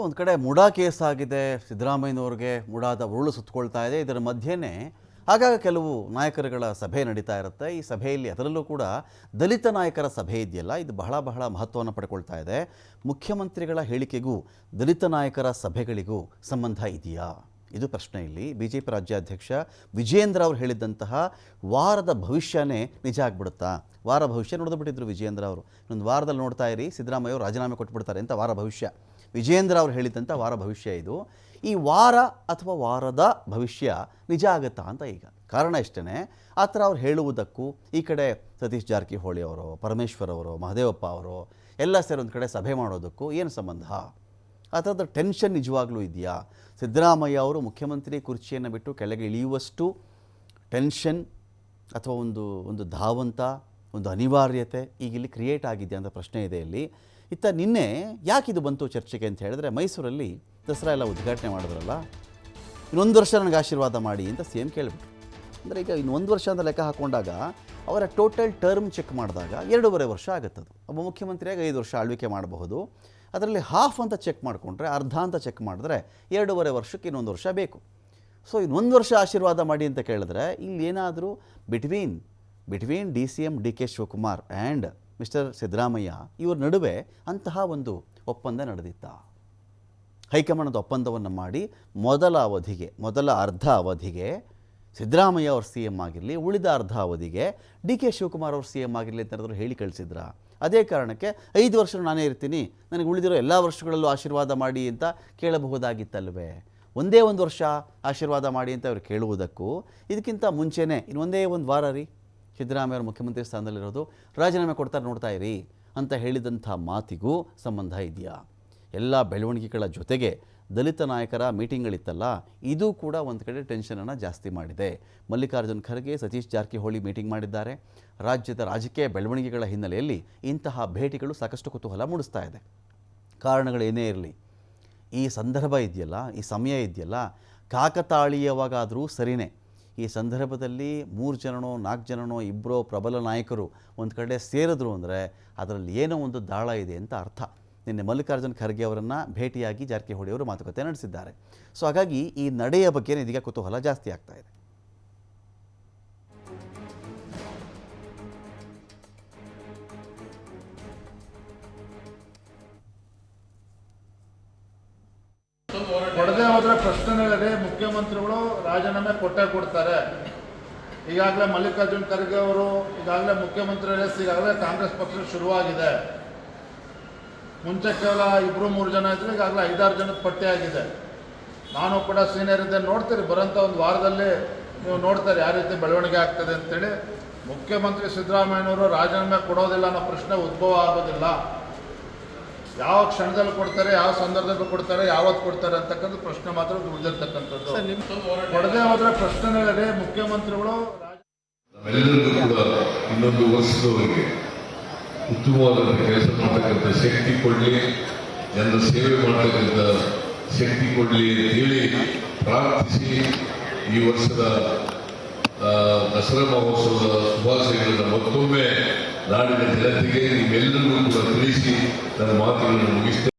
ಒಂದು ಕಡೆ ಮುಡಾ ಕೇಸ್ ಆಗಿದೆ, ಸಿದ್ದರಾಮಯ್ಯನವ್ರಿಗೆ ಮುಡಾದ ಉರುಳು ಸುತ್ತಕೊಳ್ತಾ ಇದೆ. ಇದರ ಮಧ್ಯೆನೇ ಆಗಾಗ ಕೆಲವು ನಾಯಕರುಗಳ ಸಭೆ ನಡೀತಾ ಇರುತ್ತೆ. ಈ ಸಭೆಯಲ್ಲಿ ಅದರಲ್ಲೂ ಕೂಡ ದಲಿತ ನಾಯಕರ ಸಭೆ ಇದೆಯಲ್ಲ, ಇದು ಬಹಳ ಮಹತ್ವವನ್ನು ಪಡ್ಕೊಳ್ತಾ ಇದೆ. ಮುಖ್ಯಮಂತ್ರಿಗಳ ಹೇಳಿಕೆಗೂ ದಲಿತ ನಾಯಕರ ಸಭೆಗಳಿಗೂ ಸಂಬಂಧ ಇದೆಯಾ? ಇದು ಪ್ರಶ್ನೆ. ಇಲ್ಲಿ BJP ರಾಜ್ಯಾಧ್ಯಕ್ಷ ವಿಜಯೇಂದ್ರ ಅವರು ಹೇಳಿದ್ದಂತಹ ವಾರದ ಭವಿಷ್ಯನೇ ನಿಜ ಆಗ್ಬಿಡುತ್ತಾ? ವಾರ ಭವಿಷ್ಯ ನೋಡಿದ್ಬಿಟ್ಟಿದ್ರು ವಿಜಯೇಂದ್ರ ಅವರು. ಇನ್ನೊಂದು ವಾರದಲ್ಲಿ ನೋಡ್ತಾ ಇರಿ, ಸಿದ್ದರಾಮಯ್ಯ ಅವರು ರಾಜೀನಾಮೆ ಕೊಟ್ಬಿಡ್ತಾರೆ ಅಂತ ವಾರ ಭವಿಷ್ಯ. ವಿಜಯೇಂದ್ರ ಅವರು ಹೇಳಿದಂಥ ವಾರ ಭವಿಷ್ಯ ಇದು. ಈ ವಾರ ಅಥವಾ ವಾರದ ಭವಿಷ್ಯ ನಿಜ ಆಗುತ್ತಾ ಅಂತ ಈಗ ಕಾರಣ ಇಷ್ಟೇ. ಆ ಥರ ಅವ್ರು ಹೇಳುವುದಕ್ಕೂ ಈ ಕಡೆ ಸತೀಶ್ ಜಾರಕಿಹೊಳಿ ಅವರು, ಪರಮೇಶ್ವರ್ ಅವರು, ಮಹದೇವಪ್ಪ ಅವರು ಎಲ್ಲ ಸೇರಿ ಒಂದು ಕಡೆ ಸಭೆ ಮಾಡೋದಕ್ಕೂ ಏನು ಸಂಬಂಧ? ಆ ಥರದ ಟೆನ್ಷನ್ ನಿಜವಾಗ್ಲೂ ಇದೆಯಾ? ಸಿದ್ದರಾಮಯ್ಯ ಅವರು ಮುಖ್ಯಮಂತ್ರಿ ಕುರ್ಚಿಯನ್ನು ಬಿಟ್ಟು ಕೆಳಗೆ ಇಳಿಯುವಷ್ಟು ಟೆನ್ಷನ್ ಅಥವಾ ಒಂದು ಧಾವಂತ, ಒಂದು ಅನಿವಾರ್ಯತೆ ಈಗ ಇಲ್ಲಿ ಕ್ರಿಯೇಟ್ ಆಗಿದೆಯಾ ಅಂತ ಪ್ರಶ್ನೆ ಇದೆ ಇಲ್ಲಿ. ಇತ್ತ ನಿನ್ನೆ ಯಾಕಿದು ಬಂತು ಚರ್ಚೆಗೆ ಅಂತ ಹೇಳಿದ್ರೆ, ಮೈಸೂರಲ್ಲಿ ದಸರಾ ಎಲ್ಲ ಉದ್ಘಾಟನೆ ಮಾಡಿದ್ರಲ್ಲ, ಇನ್ನೊಂದು ವರ್ಷ ನನಗೆ ಆಶೀರ್ವಾದ ಮಾಡಿ ಅಂತ CM ಕೇಳಿಬಿಟ್ರು. ಅಂದರೆ ಈಗ ಇನ್ನೊಂದು ವರ್ಷ ಅಂತ ಲೆಕ್ಕ ಹಾಕೊಂಡಾಗ ಅವರ ಟೋಟಲ್ ಟರ್ಮ್ ಚೆಕ್ ಮಾಡಿದಾಗ 2.5 ವರ್ಷ ಆಗುತ್ತದು. ಒಬ್ಬ ಮುಖ್ಯಮಂತ್ರಿಯಾಗಿ 5 ವರ್ಷ ಆಳ್ವಿಕೆ ಮಾಡಬಹುದು. ಅದರಲ್ಲಿ ಹಾಫ್ ಅಂತ ಚೆಕ್ ಮಾಡಿಕೊಂಡ್ರೆ, ಅರ್ಧ ಅಂತ ಚೆಕ್ ಮಾಡಿದ್ರೆ 2.5 ವರ್ಷಕ್ಕೆ ಇನ್ನೊಂದು ವರ್ಷ ಬೇಕು. ಸೊ ಇನ್ನೊಂದು ವರ್ಷ ಆಶೀರ್ವಾದ ಮಾಡಿ ಅಂತ ಕೇಳಿದ್ರೆ ಇಲ್ಲಿ ಏನಾದರೂ between DCM DK Shivakumar and mister Siddaramaiah ಇವ್ರ ನಡುವೆ ಅಂತಹ ಒಂದು ಒಪ್ಪಂದ ನಡೆದಿತ್ತ? ಹೈಕಮಾಂಡದ ಒಪ್ಪಂದವನ್ನು ಮಾಡಿ ಮೊದಲ ಅರ್ಧ ಅವಧಿಗೆ ಸಿದ್ದರಾಮಯ್ಯ ಅವ್ರ CM ಆಗಿರಲಿ, ಉಳಿದ ಅರ್ಧ ಅವಧಿಗೆ DK ಶಿವಕುಮಾರ್ ಅವ್ರ CM ಆಗಿರಲಿ ಅಂತ ಏನಾದರೂ ಹೇಳಿ ಕಳಿಸಿದ್ರ? ಅದೇ ಕಾರಣಕ್ಕೆ 5 ವರ್ಷ ನಾನೇ ಇರ್ತೀನಿ, ನನಗೆ ಉಳಿದಿರೋ ಎಲ್ಲ ವರ್ಷಗಳಲ್ಲೂ ಆಶೀರ್ವಾದ ಮಾಡಿ ಅಂತ ಕೇಳಬಹುದಾಗಿತ್ತಲ್ವೇ? ಒಂದೇ ಒಂದು ವರ್ಷ ಆಶೀರ್ವಾದ ಮಾಡಿ ಅಂತ ಅವ್ರು ಕೇಳುವುದಕ್ಕೂ ಇದಕ್ಕಿಂತ ಮುಂಚೆನೇ ಇನ್ನೊಂದೇ ಒಂದು ವಾರ ರೀ ಸಿದ್ದರಾಮಯ್ಯ ಅವರು ಮುಖ್ಯಮಂತ್ರಿ ಸ್ಥಾನದಲ್ಲಿರೋದು, ರಾಜೀನಾಮೆ ಕೊಡ್ತಾರೆ ನೋಡ್ತಾ ಇರಿ ಅಂತ ಹೇಳಿದಂಥ ಮಾತಿಗೂ ಸಂಬಂಧ ಇದೆಯಾ? ಎಲ್ಲ ಬೆಳವಣಿಗೆಗಳ ಜೊತೆಗೆ ದಲಿತ ನಾಯಕರ ಮೀಟಿಂಗ್ಗಳಿತ್ತಲ್ಲ, ಇದು ಕೂಡ ಒಂದು ಕಡೆ ಟೆನ್ಷನನ್ನು ಜಾಸ್ತಿ ಮಾಡಿದೆ. ಮಲ್ಲಿಕಾರ್ಜುನ್ ಖರ್ಗೆ, ಸತೀಶ್ ಜಾರಕಿಹೊಳಿ ಮೀಟಿಂಗ್ ಮಾಡಿದ್ದಾರೆ. ರಾಜ್ಯದ ರಾಜಕೀಯ ಬೆಳವಣಿಗೆಗಳ ಹಿನ್ನೆಲೆಯಲ್ಲಿ ಇಂತಹ ಭೇಟಿಗಳು ಸಾಕಷ್ಟು ಕುತೂಹಲ ಮೂಡಿಸ್ತಾ ಇದೆ. ಕಾರಣಗಳೇನೇ ಇರಲಿ, ಈ ಸಂದರ್ಭ ಇದೆಯಲ್ಲ, ಈ ಸಮಯ ಇದೆಯಲ್ಲ, ಕಾಕತಾಳೀಯವಾಗಾದರೂ ಸರಿಯೇ. ಈ ಸಂದರ್ಭದಲ್ಲಿ 3 ಜನನೋ 4 ಜನನೋ ಇಬ್ಬರೋ ಪ್ರಬಲ ನಾಯಕರು ಒಂದು ಕಡೆ ಸೇರಿದ್ರು ಅಂದರೆ ಅದರಲ್ಲಿ ಏನೋ ಒಂದು ದಾಳ ಇದೆ ಅಂತ ಅರ್ಥ. ನಿನ್ನೆ ಮಲ್ಲಿಕಾರ್ಜುನ್ ಖರ್ಗೆ ಅವರನ್ನು ಭೇಟಿಯಾಗಿ ಜಾರಕಿಹೊಳಿ ಅವರು ಮಾತುಕತೆ ನಡೆಸಿದ್ದಾರೆ. ಸೊ ಹಾಗಾಗಿ ಈ ನಡೆಯ ಬಗ್ಗೆ ಇದೀಗ ಕುತೂಹಲ ಜಾಸ್ತಿ ಆಗ್ತಾ ಇದೆ. ಕೊಡದೆ ಹೋದ್ರೆ ಪ್ರಶ್ನೆಗಳೇ ಮುಖ್ಯಮಂತ್ರಿಗಳು ರಾಜೀನಾಮೆ ಕೊಡ್ತಾರೆ. ಈಗಾಗಲೇ ಮಲ್ಲಿಕಾರ್ಜುನ್ ಖರ್ಗೆ ಅವರು ಈಗಾಗಲೇ ಮುಖ್ಯಮಂತ್ರಿ ರೇಸ್ ಈಗಾಗಲೇ ಕಾಂಗ್ರೆಸ್ ಪಕ್ಷ ಶುರುವಾಗಿದೆ. ಮುಂಚೆ ಕೇವಲ 2-3 ಜನ ಇದ್ದರೆ ಈಗಾಗಲೇ 5-6 ಜನದ ಪಟ್ಟಿ ಆಗಿದೆ. ನಾನು ಕೂಡ ಸೀನಿಯರ್ ಇದ್ದೆ, ನೋಡ್ತೀರಿ ಬರೋಂಥ ಒಂದು ವಾರದಲ್ಲಿ ನೀವು ನೋಡ್ತಾರೆ ಯಾವ ರೀತಿ ಬೆಳವಣಿಗೆ ಆಗ್ತದೆ ಅಂತೇಳಿ. ಮುಖ್ಯಮಂತ್ರಿ ಸಿದ್ದರಾಮಯ್ಯನವರು ರಾಜೀನಾಮೆ ಕೊಡೋದಿಲ್ಲ ಅನ್ನೋ ಪ್ರಶ್ನೆ ಉದ್ಭವ ಆಗೋದಿಲ್ಲ. ಯಾವ ಕ್ಷಣದಲ್ಲಿ ಕೊಡ್ತಾರೆ, ಯಾವ ಸಂದರ್ಭದಲ್ಲಿ ಕೊಡ್ತಾರೆ, ಯಾವತ್ತು ಕೊಡ್ತಾರೆ ಅಂತಕ್ಕಂಥ ಪ್ರಶ್ನೆ ಮಾತ್ರ ಉಳಿದಿರ್ತಕ್ಕಂಥದ್ದು. ಕೊಡದೆ ಹೋದ್ರೆ ಪ್ರಶ್ನೆಗಳೇ ಮುಖ್ಯಮಂತ್ರಿಗಳು ಎಲ್ಲರಿಗೂ ಕೂಡ ಇನ್ನೊಂದು ವರ್ಷದವರೆಗೆ ಉತ್ತಮವಾದಂಥ ಕೆಲಸ ಮಾಡತಕ್ಕಂಥ ಶಕ್ತಿ ಕೊಡಲಿ, ಜನರ ಸೇವೆ ಮಾಡತಕ್ಕಂಥ ಶಕ್ತಿ ಕೊಡಲಿ ಅಂತೇಳಿ ಪ್ರಾರ್ಥಿಸಿ ಈ ವರ್ಷದ ದಸರಾ ಮಹೋತ್ಸವದ ಶುಭಾಶಯಗಳನ್ನು ಮತ್ತೊಮ್ಮೆ ನಾಡಿನ ಜನತೆಗೆ ನೀವೆಲ್ಲರಿಗೂ ಕೂಡ ತಿಳಿಸಿ ನನ್ನ ಮಾತುಗಳನ್ನು ಮುಗಿಸ್ತೇನೆ.